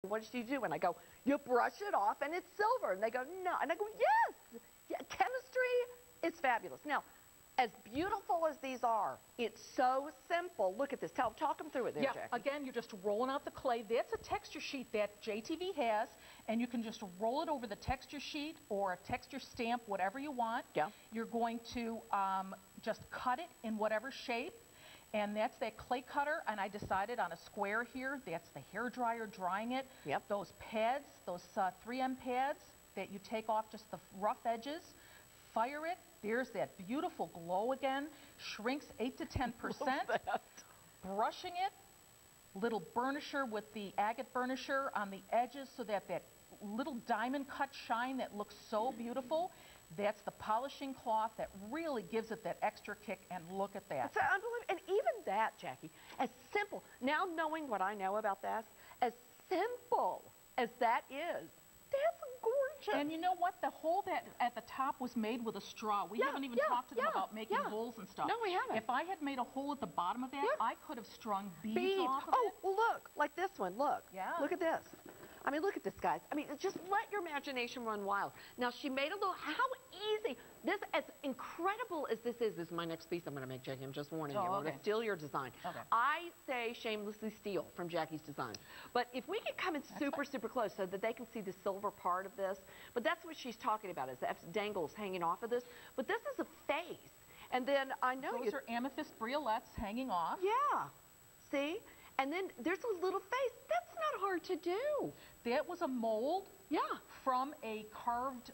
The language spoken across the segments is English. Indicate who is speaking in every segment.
Speaker 1: what did you do? And I go, you brush it off and it's silver. And they go, no. And I go, yes. Yeah, chemistry is fabulous. Now, as beautiful as these are, it's so simple. Look at this. Talk them through it there,
Speaker 2: yeah,
Speaker 1: Jackie.
Speaker 2: Again, you're just rolling out the clay. That's a texture sheet that JTV has, and you can just roll it over the texture sheet or a texture stamp, whatever you want.
Speaker 1: Yeah.
Speaker 2: You're going to just cut it in whatever shape, and that's that clay cutter, and I decided on a square here. That's the hair dryer drying it.
Speaker 1: Yep.
Speaker 2: Those pads, those 3M pads that you take off just the rough edges, fire it. There's that beautiful glow again. Shrinks 8 to 10%. Brushing it, little burnisher with the agate burnisher on the edges so that that little diamond cut shine that looks so beautiful. That's the polishing cloth that really gives it that extra kick, and look at that.
Speaker 1: It's unbelievable. And even that, Jackie, as simple, now knowing what I know about that, as simple as that is, that's gorgeous.
Speaker 2: And you know what? The hole that at the top was made with a straw. We haven't even talked to them about making holes and stuff.
Speaker 1: No, we haven't.
Speaker 2: If I had made a hole at the bottom of that, I could have strung beads off of it.
Speaker 1: Well, look, like this one. Look.
Speaker 2: Yeah.
Speaker 1: Look at this. I mean, look at this, guys. I mean, just let your imagination run wild. Now, she made a little, how easy. This, as incredible as this is my next piece I'm going to make, Jackie. I'm just warning you. I'm going to steal your design.
Speaker 2: Okay.
Speaker 1: I say shamelessly steal from Jackie's design. But if we could come in super close so that they can see the silver part of this, but that's what she's talking about, is that dangles hanging off of this. But this is a face. And then I know
Speaker 2: those are amethyst briolettes hanging off.
Speaker 1: Yeah. See? And then there's a little face. That's not hard to do.
Speaker 2: That was a mold
Speaker 1: Yeah.
Speaker 2: from a carved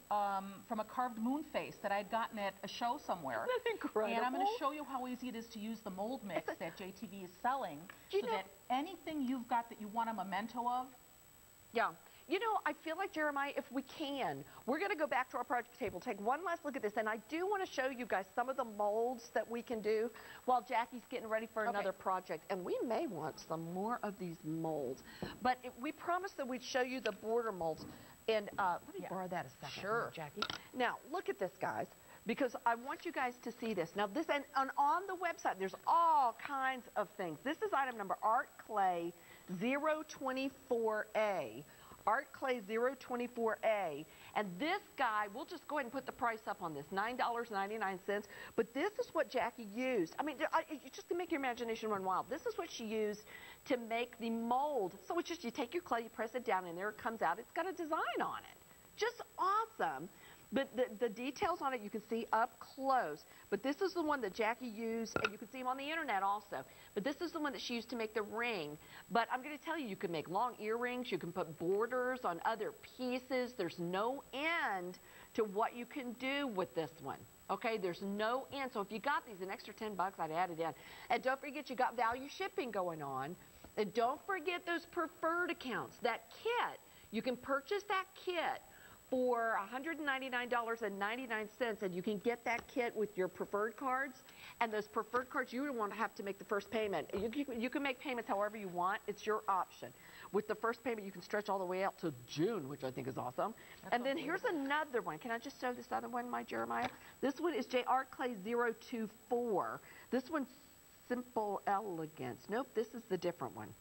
Speaker 2: moon face that I'd gotten at a show somewhere.
Speaker 1: Isn't that incredible?
Speaker 2: And I'm going to show you how easy it is to use the mold mix that JTV is selling, so that anything you've got that you want a memento of.
Speaker 1: Yeah. You know, I feel like, Jeremiah, if we can, we're going to go back to our project table, take one last look at this, and I do want to show you guys some of the molds that we can do while Jackie's getting ready for another project. And we may want some more of these molds. But we promised that we'd show you the border molds. And let me borrow that a second, Jackie. Now, look at this, guys, because I want you guys to see this. Now, this, and on the website, there's all kinds of things. This is item number Art Clay 024A. Art Clay 024A, and this guy, we'll just go ahead and put the price up on this, $9.99, but this is what Jackie used. I mean, just to make your imagination run wild, this is what she used to make the mold. So it's just, you take your clay, you press it down, and there it comes out. It's got a design on it. Just awesome. But the details on it you can see up close. But this is the one that Jackie used, and you can see them on the internet also. But this is the one that she used to make the ring. But I'm going to tell you, you can make long earrings. You can put borders on other pieces. There's no end to what you can do with this one. Okay, there's no end. So if you got these, an extra $10, I'd add it in. And don't forget, you got value shipping going on. And don't forget those preferred accounts. That kit, you can purchase that kit for $199.99, and you can get that kit with your preferred cards. And those preferred cards, you don't want to have to make the first payment. You can make payments however you want. It's your option. With the first payment, you can stretch all the way out to June, which I think is awesome. And then here's another one. Can I just show this other one, my Jeremiah? This one is Art Clay 024. This one's Simple Elegance. Nope, this is the different one.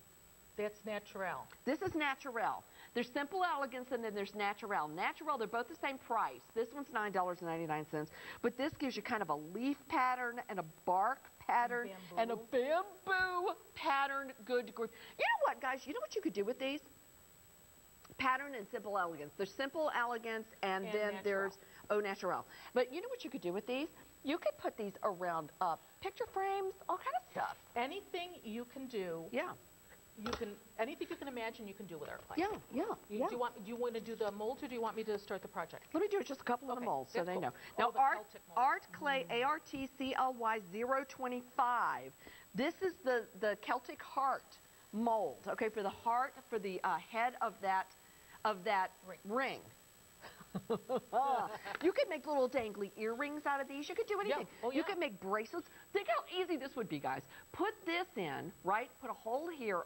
Speaker 2: That's Naturel.
Speaker 1: This is Naturel. There's Simple Elegance, and then there's Naturel. Naturel, they're both the same price. This one's $9.99, but this gives you kind of a leaf pattern and a bark pattern and a bamboo pattern. Good. You know what, guys? You know what you could do with these? Pattern and Simple Elegance. There's Simple Elegance, and then there's Au Naturel. But you know what you could do with these? You could put these around picture frames, all kind of stuff.
Speaker 2: Anything you can do.
Speaker 1: Yeah.
Speaker 2: Anything you can imagine you can do with our clay.
Speaker 1: Yeah.
Speaker 2: Do you want to do the molds, or do you want me to start the project?
Speaker 1: Let me do just a couple of the molds so they know.
Speaker 2: Now,
Speaker 1: Art Clay, ARTCLY 025. This is the Celtic heart mold, okay, for the heart, for the head of that ring. You could make little dangly earrings out of these. You could do anything. You could make bracelets. Think how easy this would be, guys. Put this in, right? Put a hole here,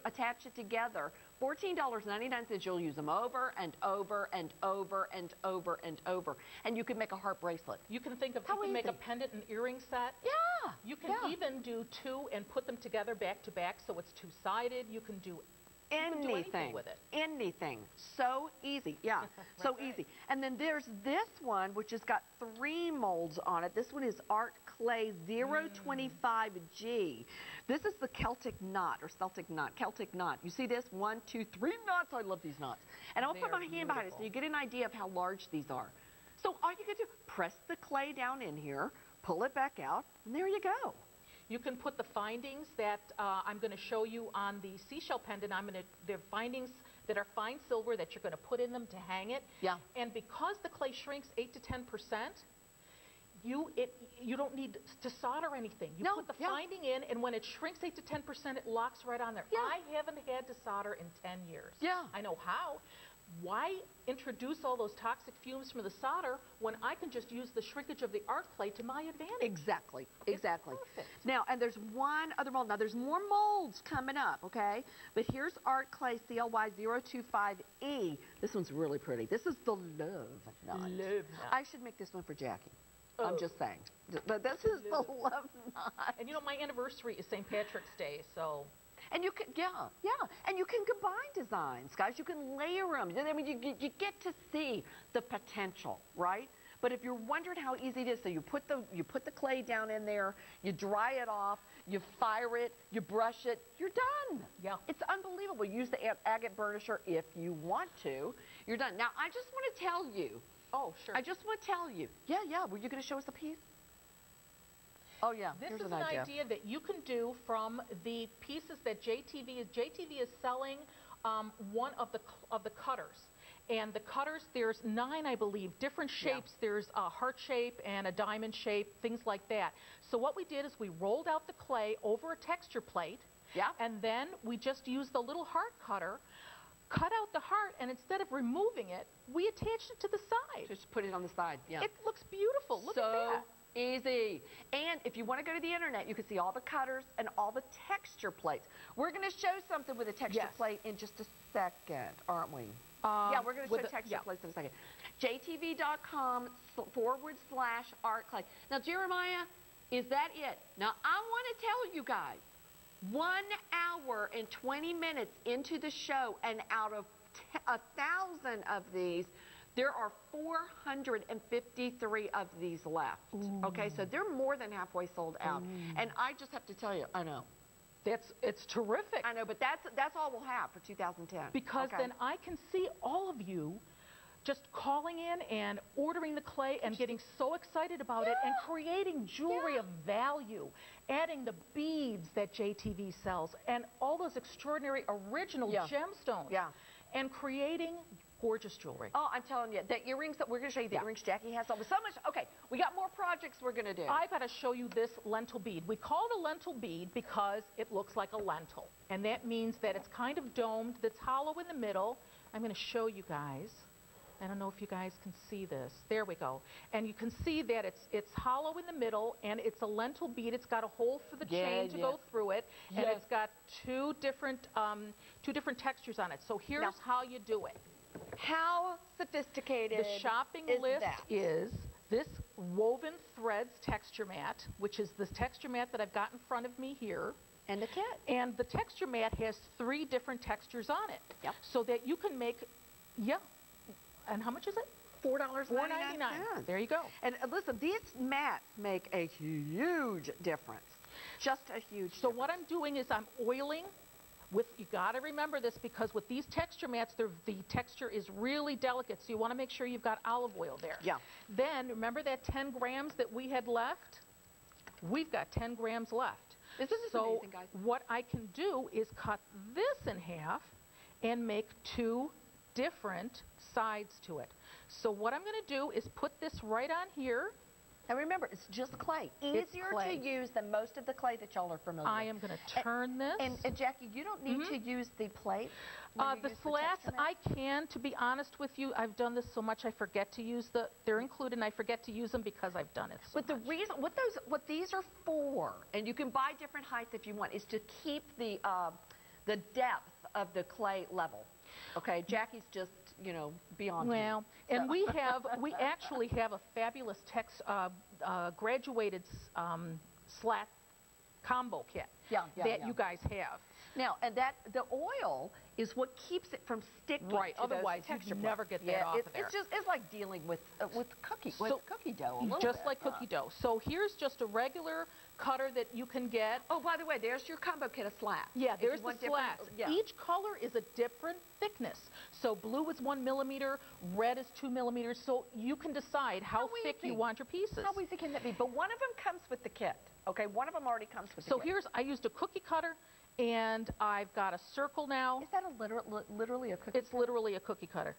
Speaker 1: attach it together. $14.99. You'll use them over and over and over and over and over. And you can make a heart bracelet.
Speaker 2: You can think of, you can make a pendant and earring set.
Speaker 1: Yeah.
Speaker 2: You can even do two and put them together back to back so it's two-sided. You can do You can do anything with it.
Speaker 1: Anything. So easy. Yeah. So easy. And then there's this one, which has got 3 molds on it. This one is Art Clay 025G. This is the Celtic knot or Celtic knot. Celtic knot. You see this? 1, 2, 3 knots. I love these knots. And I'll put my hand behind it so you get an idea of how large these are. So all you can do, press the clay down in here, pull it back out, and there you go.
Speaker 2: You can put the findings that I'm going to show you on the seashell pendant. They're findings that are fine silver that you're going to put in them to hang it.
Speaker 1: Yeah.
Speaker 2: And because the clay shrinks 8 to 10%, you don't need to solder anything. You put the finding in, and when it shrinks 8 to 10%, it locks right on there.
Speaker 1: Yeah.
Speaker 2: I haven't had to solder in 10 years.
Speaker 1: Yeah.
Speaker 2: I know how. Why introduce all those toxic fumes from the solder when I can just use the shrinkage of the art clay to my advantage?
Speaker 1: Exactly, exactly.
Speaker 2: It's perfect.
Speaker 1: Now, and there's one other mold. Now, there's more molds coming up, okay? But here's Art Clay CLY 025E. This one's really pretty. This is the Love Knot.
Speaker 2: Love Knot.
Speaker 1: I should make this one for Jackie. I'm just saying. But this is the Love Knot.
Speaker 2: And you know, my anniversary is St. Patrick's Day, so...
Speaker 1: And you can, and you can combine designs, guys. You can layer them. I mean, you get to see the potential, right? But if you're wondering how easy it is, so you put the clay down in there, you dry it off, you fire it, you brush it, you're done. Yeah. It's unbelievable. Use the agate burnisher if you want to. You're done. Now, I just want to tell you.
Speaker 2: Oh, sure.
Speaker 1: I just want to tell you. Yeah. Were you going to show us a piece? Oh, yeah.
Speaker 2: This
Speaker 1: Here's
Speaker 2: is an idea that you can do from the pieces that JTV is selling one of the cutters. And the cutters, there's 9, I believe, different shapes. Yeah. There's a heart shape and a diamond shape, things like that. So what we did is we rolled out the clay over a texture plate. Yeah. And then we just used the little heart cutter, cut out the heart, and instead of removing it, we attached it to the side.
Speaker 1: Just put it on the side. Yeah.
Speaker 2: It looks beautiful. Look at that.
Speaker 1: Easy. And if you want to go to the internet, you can see all the cutters and all the texture plates. We're going to show something with a texture plate in just a second, aren't we? Yeah, we're going to show texture plates in a second. JTV.com/art clay. Now, Jeremiah, is that it? Now, I want to tell you guys, 1 hour and 20 minutes into the show, and out of 1,000 of these, there are 453 of these left. Ooh. Okay, so they're more than halfway sold out. And I just have to tell you, I know.
Speaker 2: It's terrific.
Speaker 1: I know, but that's all we'll have for 2010.
Speaker 2: Because then I can see all of you just calling in and ordering the clay and getting so excited about it and creating jewelry of value, adding the beads that JTV sells and all those extraordinary original gemstones, and creating gorgeous jewelry.
Speaker 1: Oh, I'm telling you, the earrings that we're going to show you, the earrings Jackie has, so much. Okay, we got more projects we're going to do.
Speaker 2: I got to show you this lentil bead. We call it a lentil bead because it looks like a lentil, and that means that it's kind of domed, that's hollow in the middle. I'm going to show you guys. I don't know if you guys can see this. There we go. And you can see that it's hollow in the middle, and it's a lentil bead. It's got a hole for the chain to go through it, and it's got two different textures on it. So here's how you do it.
Speaker 1: How sophisticated
Speaker 2: the shopping list is this woven threads texture mat, which is this texture mat that I've got in front of me here.
Speaker 1: And the kit.
Speaker 2: And the texture mat has 3 different textures on it.
Speaker 1: Yep.
Speaker 2: So that you can make, and how much is it?
Speaker 1: $4.99.
Speaker 2: There you go.
Speaker 1: And listen, these mats make a huge difference. Just a huge difference.
Speaker 2: So what I'm doing is I'm oiling. You got to remember this, because with these texture mats, the texture is really delicate, so you want to make sure you've got olive oil there.
Speaker 1: Yeah.
Speaker 2: Then, remember that 10 grams that we had left? We've got 10 grams left.
Speaker 1: This is amazing, guys.
Speaker 2: What I can do is cut this in half and make 2 different sides to it. So what I'm going to do is put this right on here.
Speaker 1: And remember, it's just clay. Easier to use than most of the clay that y'all are familiar with.
Speaker 2: I am going to turn this.
Speaker 1: And Jackie, you don't need to use the plate.
Speaker 2: The slats, I can, to be honest with you. I've done this so much I forget to use they're included, and I forget to use them because I've done it so much.
Speaker 1: But the reason, what these are for, and you can buy different heights if you want, is to keep the depth of the clay level. Okay, Jackie's just, beyond me.
Speaker 2: Well, and we actually have a fabulous graduated slat combo kit. that you guys have.
Speaker 1: Now, and the oil is what keeps it from sticking.
Speaker 2: Right,
Speaker 1: to
Speaker 2: otherwise
Speaker 1: those
Speaker 2: you'd never get that off of there.
Speaker 1: It's like dealing with cookie dough a little
Speaker 2: just
Speaker 1: bit.
Speaker 2: like cookie dough. So here's just a regular cutter that you can get.
Speaker 1: Oh, by the way, there's your combo kit of slats.
Speaker 2: Yeah, there's the slats. Each color is a different thickness. So blue is 1 millimeter, red is 2 millimeters. So you can decide how thick you want your pieces.
Speaker 1: How easy can that be? But one of them comes with the kit. Okay, one of them already comes with the kit.
Speaker 2: So here's, I used a cookie cutter, and I've got a circle now.
Speaker 1: Is that literally a cookie?
Speaker 2: It's literally a cookie cutter.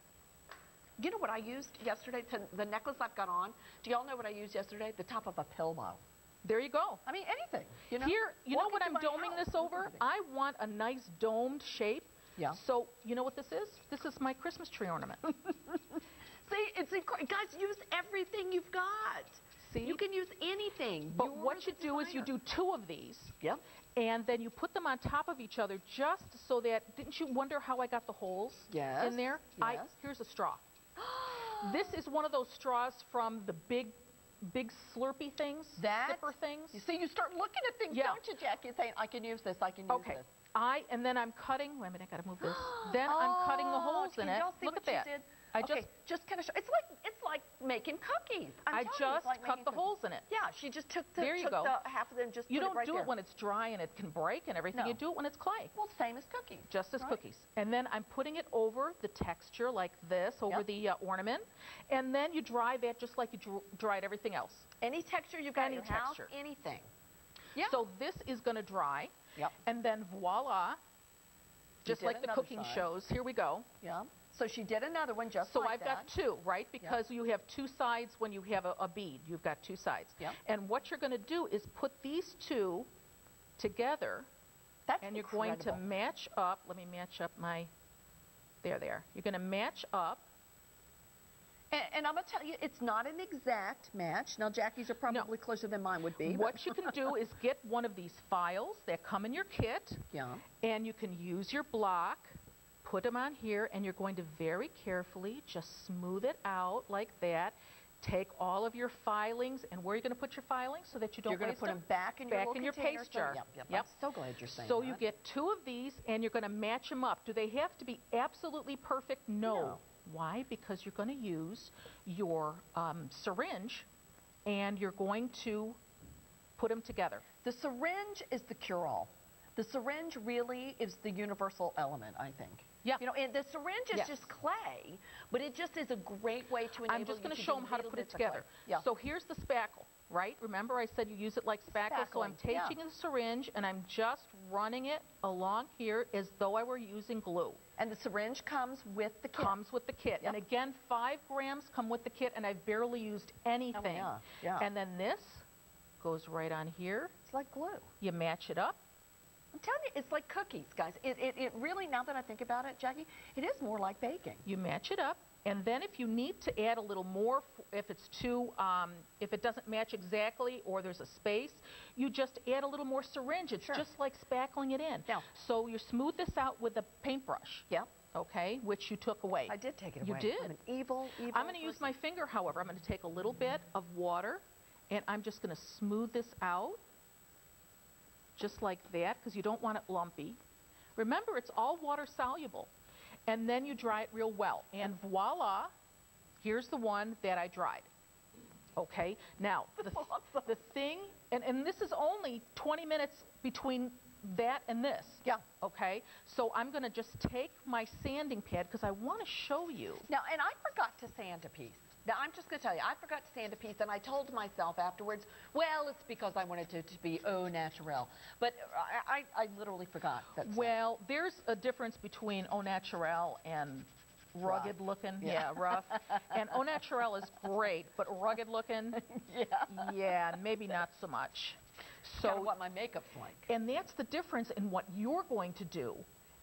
Speaker 1: You know what I used yesterday? The necklace I've got on. Do y'all know what I used yesterday? The top of a pillow.
Speaker 2: There you go.
Speaker 1: I mean, anything. You know?
Speaker 2: Here, you know what I'm doming this over? I want a nice domed shape.
Speaker 1: Yeah.
Speaker 2: So you know what this is? This is my Christmas tree ornament.
Speaker 1: See, it's incredible. Guys, use everything you've got.
Speaker 2: See?
Speaker 1: You can use anything.
Speaker 2: But what you do is you do 2 of these.
Speaker 1: Yep.
Speaker 2: And then you put them on top of each other just so that, didn't you wonder how I got the holes in there?
Speaker 1: Yes.
Speaker 2: Here's a straw. This is one of those straws from the big Slurpee things, zipper things.
Speaker 1: You see, you start looking at things, don't you, Jackie, saying, I can use this, I can use this.
Speaker 2: And then I'm cutting, wait a minute, I gotta move this. Then I'm cutting the holes in it. Look at that.
Speaker 1: Just kind of show. It's like making cookies.
Speaker 2: I just cut the holes in it.
Speaker 1: Yeah, she just took the half of them and just
Speaker 2: you
Speaker 1: put it right there.
Speaker 2: You don't do it when it's dry and it can break and everything.
Speaker 1: No.
Speaker 2: You do it when it's clay.
Speaker 1: Well, same as cookies.
Speaker 2: Just as cookies. And then I'm putting it over the texture like this, over the ornament. And then you dry that just like you dried everything else.
Speaker 1: Any texture you've got in your house, anything. Yeah.
Speaker 2: So this is going to dry.
Speaker 1: Yep.
Speaker 2: And then voila, just like the cooking shows. Here we go.
Speaker 1: Yeah. So she did another one just
Speaker 2: so
Speaker 1: like that.
Speaker 2: So I've got 2, right? Because you have 2 sides when you have a bead. You've got 2 sides.
Speaker 1: Yep.
Speaker 2: And what you're going to do is put these 2 together. And you're going to match up. Let me match up my, there. You're going to match up.
Speaker 1: And I'm going to tell you, it's not an exact match. Now, Jackie's are probably closer than mine would be.
Speaker 2: What you can do is get one of these files that come in your kit.
Speaker 1: Yeah.
Speaker 2: And you can use your block. Put them on here, and you're going to very carefully just smooth it out like that. Take all of your filings, and where are you going to put your filings so that you don't waste them?
Speaker 1: You're going to put them back in your
Speaker 2: paste jar.
Speaker 1: Yep. I'm so glad you're saying
Speaker 2: that. So
Speaker 1: you
Speaker 2: get 2 of these, and you're going to match them up. Do they have to be absolutely perfect? No. Why? Because you're going to use your syringe, and you're going to put them together.
Speaker 1: The syringe is the cure-all. The syringe really is the universal element, I think.
Speaker 2: Yeah.
Speaker 1: You know, and the syringe is just clay, but it just is a great way to enable
Speaker 2: I'm just going to show them how to put it together.
Speaker 1: Yeah.
Speaker 2: So here's the spackle, right? Remember I said you use it like spackle? So I'm taking the syringe and I'm just running it along here as though I were using glue.
Speaker 1: And the syringe comes with the kit.
Speaker 2: Comes with the kit. Yep. And again, 5 grams come with the kit, and I've barely used anything.
Speaker 1: Oh, yeah.
Speaker 2: And then this goes right on here.
Speaker 1: It's like glue.
Speaker 2: You match it up.
Speaker 1: I'm telling you, it's like cookies, guys. It really, now that I think about it, Jackie, it is more like baking.
Speaker 2: You match it up, and then if you need to add a little more, if it's too, if it doesn't match exactly or there's a space, you just add a little more syringe. It's just like spackling it in.
Speaker 1: Yeah.
Speaker 2: So you smooth this out with a paintbrush.
Speaker 1: Yep.
Speaker 2: Okay, which you took away.
Speaker 1: I did take it away.
Speaker 2: You did.
Speaker 1: I'm an evil
Speaker 2: I'm going to use my finger, however. I'm going to take a little bit of water, and I'm just going to smooth this out. Just like that, because you don't want it lumpy. Remember, it's all water soluble. And then you dry it real well. And voila, here's the one that I dried. Okay, now, the thing, and this is only 20 minutes between that and this.
Speaker 1: Yeah.
Speaker 2: Okay, so I'm going to just take my sanding pad, because I want to show you.
Speaker 1: Now, and I forgot to sand a piece. Now, I'm just going to tell you, I forgot to sand a piece, and I told myself afterwards, well, it's because I wanted it to be au naturel. But I literally forgot.
Speaker 2: Well, there's a difference between au naturel and rugged looking. Yeah, rough. And au naturel is great, but rugged looking, yeah, maybe not so much.
Speaker 1: So kind of what my makeup's like.
Speaker 2: And that's the difference in what you're going to do.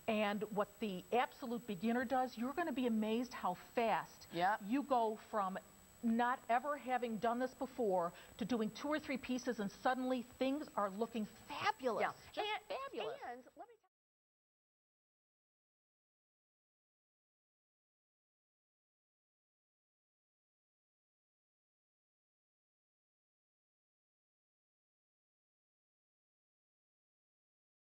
Speaker 2: And what the absolute beginner does, you're going to be amazed how fast you go from not ever having done this before to doing 2 or 3 pieces, and suddenly things are looking fabulous.
Speaker 1: Yeah.
Speaker 2: Just fabulous.
Speaker 1: And